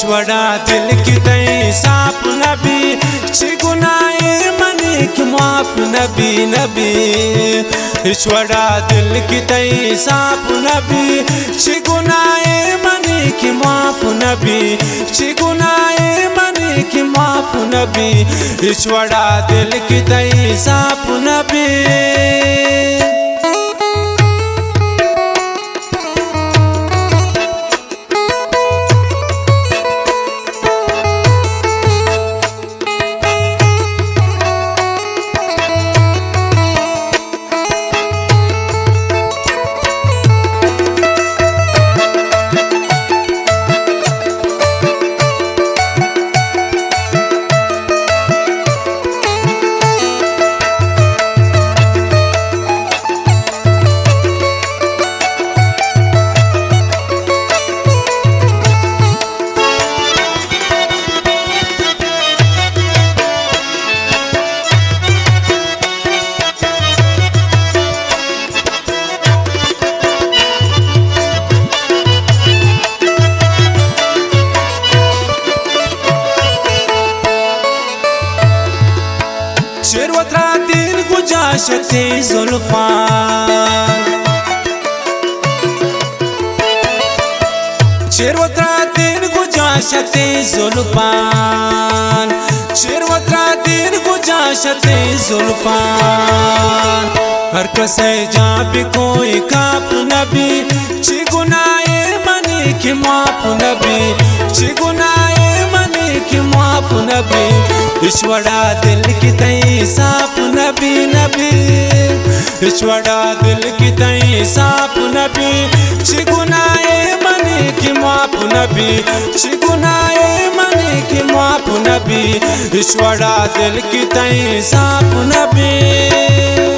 ईश्वरा दिल की तई साफ नबी चिगुनाए मनी की माफ नबी नबी ईश्वरा दिल की तई साफ नबी चिगुनाए मनी की माफ नबी चिगुनाए मनी की माफ नबी ईश्वरा दिल की तई साफ नबी शेरवत्रा दिन गुजाशते जुल्फान शेरवत्रा दिन गुजाशते जुल्फान शेरवत्रा दिन गुजाशते जुल्फान हर कसे जहाँ भी कोई काप नबी चिगुनाए मनी की माफ नबी चिगुनाए मनी की माफ नबी ईश्वरा दिल की तई साफ नबी नबी ईश्वरा दिल की तई साफ नबी चिगुनाए मनी की माफ नबी चिगुनाए मनी की माफ नबी ईश्वरा दिल की तई साफ नबी।